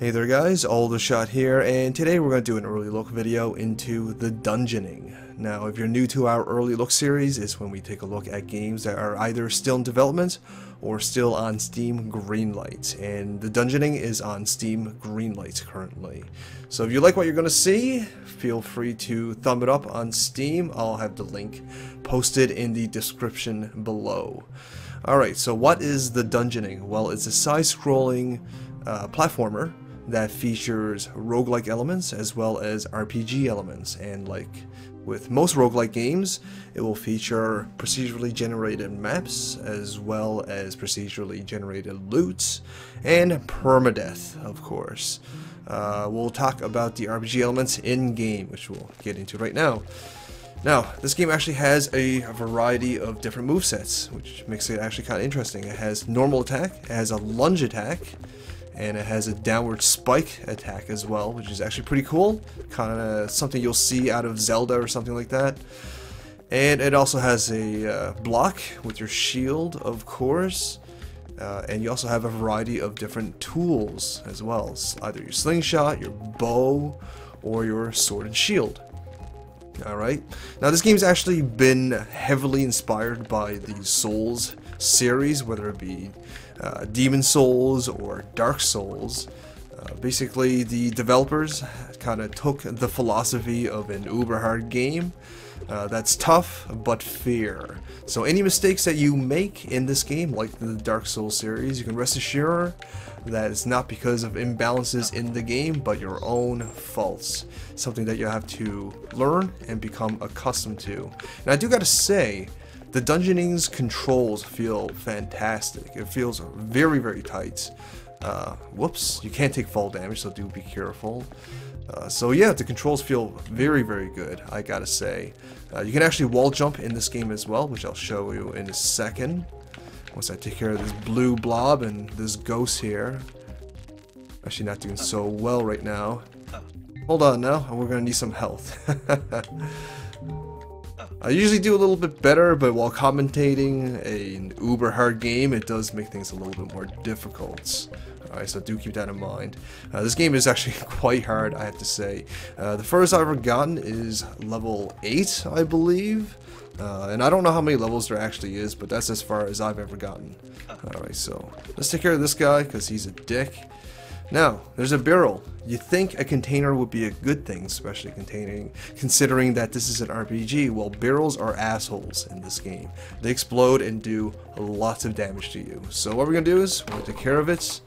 Hey there guys, Aldershot here, and today we're going to do an early look video into the dungeoning. Now if you're new to our early look series, it's when we take a look at games that are either still in development or still on Steam Greenlight, and the dungeoning is on Steam Greenlight currently. So if you like what you're going to see, feel free to thumb it up on Steam. I'll have the link posted in the description below. Alright, so what is the dungeoning? Well, it's a side-scrolling platformer that features roguelike elements as well as RPG elements, and like with most roguelike games, it will feature procedurally generated maps as well as procedurally generated loot and permadeath, of course. We'll talk about the RPG elements in game, which we'll get into right now. Now, this game actually has a variety of different movesets, which makes it actually kind of interesting. It has normal attack, it has a lunge attack, and it has a downward spike attack as well, which is actually pretty cool. Kind of something you'll see out of Zelda or something like that. And it also has a block with your shield, of course. And you also have a variety of different tools as well. It's either your slingshot, your bow, or your sword and shield. Alright, now this game's actually been heavily inspired by the Souls series, whether it be Demon Souls or Dark Souls. Basically, the developers kind of took the philosophy of an uber hard game that's tough but fair. So any mistakes that you make in this game, like the Dark Souls series, you can rest assured that it's not because of imbalances in the game, but your own faults. Something that you have to learn and become accustomed to. And I do gotta say, the dungeoning's controls feel fantastic. It feels very, very tight. Whoops, you can't take fall damage, so do be careful. So yeah, the controls feel very, very good, I gotta say. You can actually wall jump in this game as well, which I'll show you in a second. Once I take care of this blue blob and this ghost here. Actually not doing so well right now. Hold on now, we're gonna need some health. I usually do a little bit better, but while commentating an uber hard game, it does make things a little bit more difficult. Alright, so do keep that in mind. This game is actually quite hard, I have to say. The furthest I've ever gotten is level 8, I believe. And I don't know how many levels there actually is, but that's as far as I've ever gotten. Alright, so let's take care of this guy, because he's a dick. Now, there's a barrel. You think a container would be a good thing, especially considering that this is an RPG. Well, barrels are assholes in this game. They explode and do lots of damage to you. So what we're going to do is, we're going to take care of it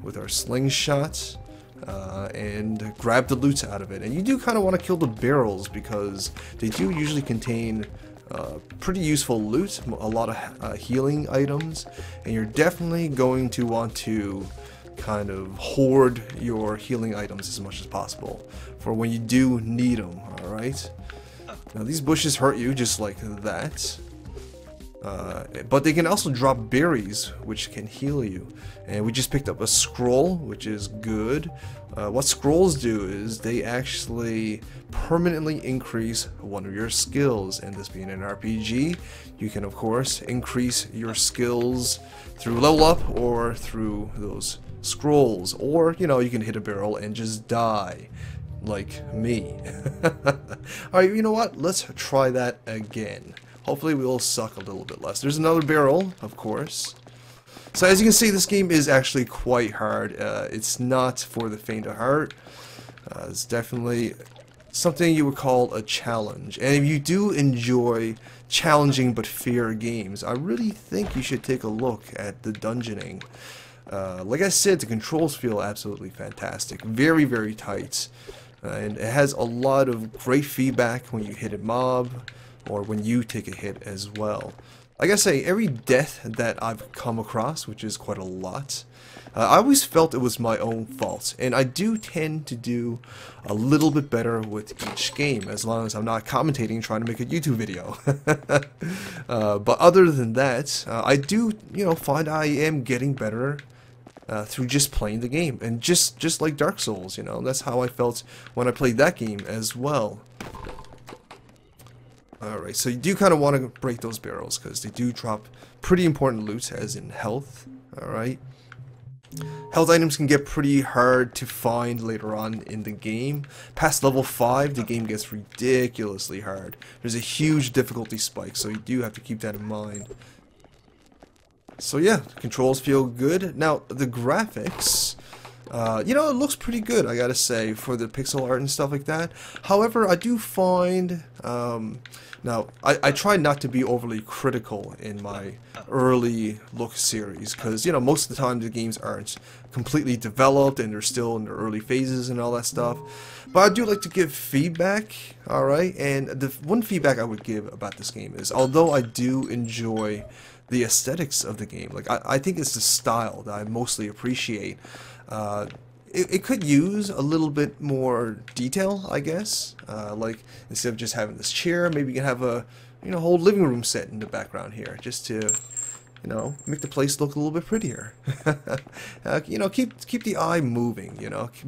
with our slingshot and grab the loot out of it. And you do kind of want to kill the barrels because they do usually contain pretty useful loot, a lot of healing items, and you're definitely going to want to kind of hoard your healing items as much as possible for when you do need them. Alright, now these bushes hurt you just like that, but they can also drop berries which can heal you, and we just picked up a scroll, which is good. What scrolls do is they actually permanently increase one of your skills, and this being an RPG, you can of course increase your skills through level up or through those scrolls, or you know, you can hit a barrel and just die like me. Alright, you know what, let's try that again. Hopefully we'll suck a little bit less. There's another barrel, of course. So as you can see, this game is actually quite hard. It's not for the faint of heart. It's definitely something you would call a challenge, and if you do enjoy challenging but fair games, I really think you should take a look at the dungeoning. Like I said, the controls feel absolutely fantastic, very, very tight, and it has a lot of great feedback when you hit a mob or when you take a hit as well. Like I say, every death that I've come across, which is quite a lot, I always felt it was my own fault, and I do tend to do a little bit better with each game, as long as I'm not commentating trying to make a YouTube video. But other than that, I do, you know, find I am getting better through just playing the game, and just like Dark Souls, you know, that's how I felt when I played that game as well. Alright, so you do kind of want to break those barrels, because they do drop pretty important loot, as in health. Alright, Health items can get pretty hard to find later on in the game. Past level 5, the game gets ridiculously hard. There's a huge difficulty spike, so you do have to keep that in mind. So yeah, controls feel good. Now, the graphics, you know, it looks pretty good, I gotta say, for the pixel art and stuff like that. However, I do find, now, I try not to be overly critical in my early look series, because, you know, most of the time the games aren't completely developed and they're still in their early phases and all that stuff. But I do like to give feedback, alright? And the one feedback I would give about this game is, although I do enjoy the aesthetics of the game, like I think it's the style that I mostly appreciate. It could use a little bit more detail, I guess. Like instead of just having this chair, maybe you can have a whole living room set in the background here, just to make the place look a little bit prettier. Keep the eye moving.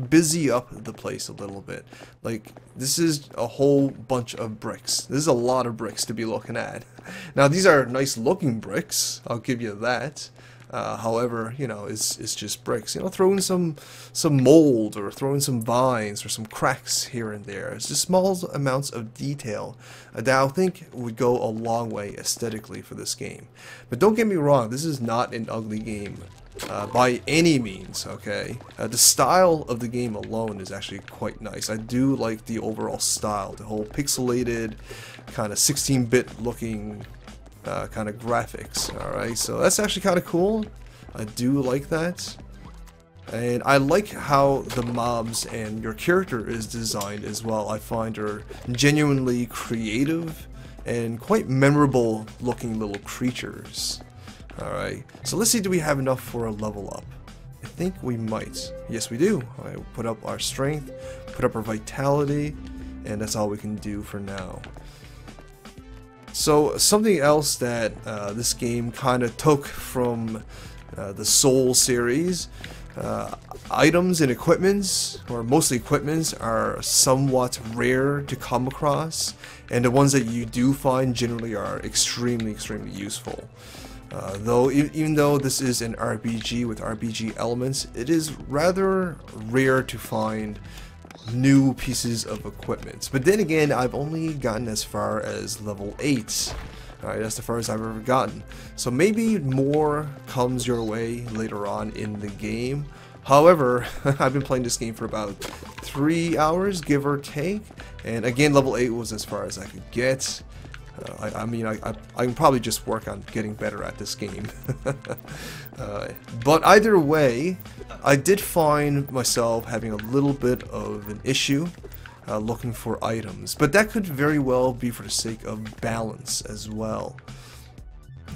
Busy up the place a little bit. Like this is a whole bunch of bricks. This is a lot of bricks to be looking at. Now these are nice looking bricks. I'll give you that. However, it's just bricks. Throw in some mold, or throw in some vines, or some cracks here and there. It's just small amounts of detail that I think would go a long way aesthetically for this game. But don't get me wrong, this is not an ugly game by any means, okay? The style of the game alone is actually quite nice. I do like the overall style, the whole pixelated, kind of 16-bit looking kind of graphics. Alright, so that's actually kind of cool. I do like that. And I like how the mobs and your character is designed as well. I find are genuinely creative and quite memorable looking little creatures. Alright, so let's see, do we have enough for a level up? I think we might. Yes, we do. I put up our strength, put up our vitality, and that's all we can do for now. So something else that this game kind of took from the Soul series, items and equipments, or mostly equipments, are somewhat rare to come across, and the ones that you do find generally are extremely useful. Though even though this is an RPG with RPG elements, it is rather rare to find new pieces of equipment. But then again, I've only gotten as far as level 8. Alright, that's the farthest I've ever gotten. So maybe more comes your way later on in the game. However, I've been playing this game for about 3 hours, give or take. And again, level 8 was as far as I could get. I can probably just work on getting better at this game. But either way, I did find myself having a little bit of an issue looking for items. But that could very well be for the sake of balance as well.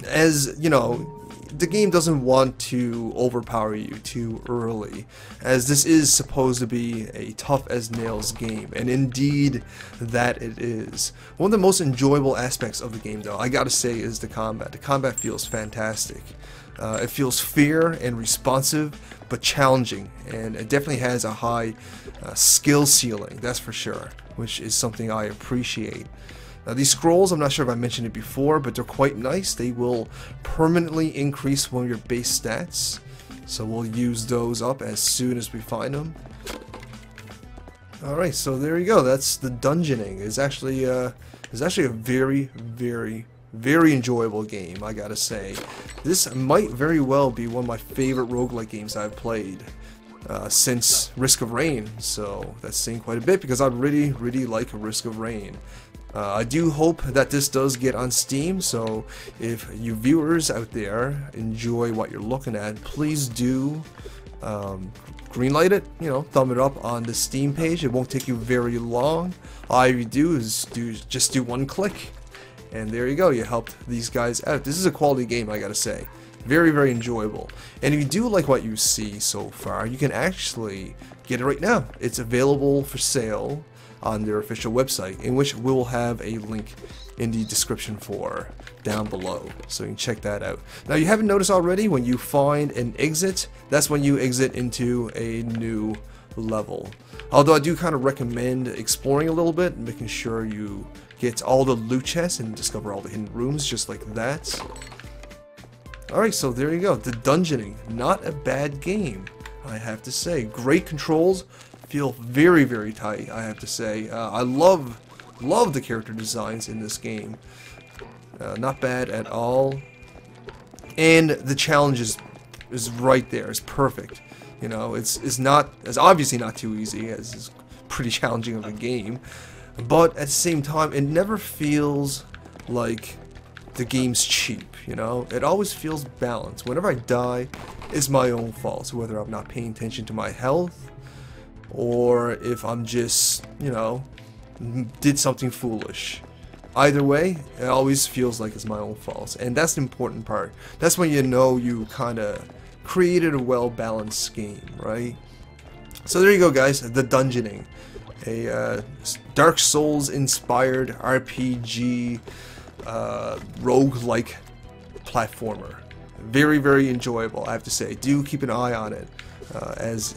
As, the game doesn't want to overpower you too early, as this is supposed to be a tough as nails game, and indeed that it is. One of the most enjoyable aspects of the game, though, I gotta say, is the combat. The combat feels fantastic. It feels fair and responsive, but challenging, and it definitely has a high skill ceiling, that's for sure, which is something I appreciate. Now these scrolls, I'm not sure if I mentioned it before, but they're quite nice. They will permanently increase one of your base stats, so we'll use those up as soon as we find them. Alright, so there you go. That's the dungeoning. It's actually a very enjoyable game, I gotta say. This might very well be one of my favorite roguelike games I've played since Risk of Rain, so that's saying quite a bit, because I really like Risk of Rain. I do hope that this does get on Steam, so if you viewers out there enjoy what you're looking at, please do greenlight it, thumb it up on the Steam page. It won't take you very long. All you do is just do one click, and there you go, you helped these guys out. This is a quality game, I gotta say. Very enjoyable. And if you do like what you see so far, you can actually get it right now. It's available for sale on their official website, in which we'll have a link in the description for down below, so you can check that out. Now, you haven't noticed already, when you find an exit, that's when you exit into a new level. Although I do kind of recommend exploring a little bit, making sure you get all the loot chests and discover all the hidden rooms, just like that. Alright, so there you go. The Dungeoning. Not a bad game, I have to say. Great controls. Feel very, very tight, I have to say. I love the character designs in this game. Not bad at all. And the challenge is right there. It's perfect. You know, it's obviously not too easy, as it's pretty challenging of a game. But at the same time, it never feels like the game's cheap, you know? It always feels balanced. Whenever I die, it's my own fault. Whether I'm not paying attention to my health, or if I'm just, you know, did something foolish. Either way, it always feels like it's my own fault. And that's the important part. That's when you know you kind of created a well-balanced game, right? So there you go, guys. The Dungeoning. A Dark Souls-inspired RPG roguelike platformer. Very, very enjoyable, I have to say. Do keep an eye on it, as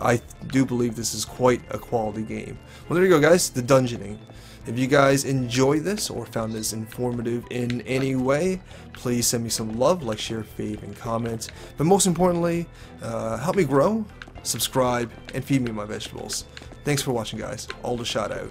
I do believe this is quite a quality game. Well, there you go, guys. The Dungeoning. If you guys enjoy this or found this informative in any way, please send me some love, like, share, fave, and comment. But most importantly, help me grow, subscribe, and feed me my vegetables. Thanks for watching, guys. All the shout out.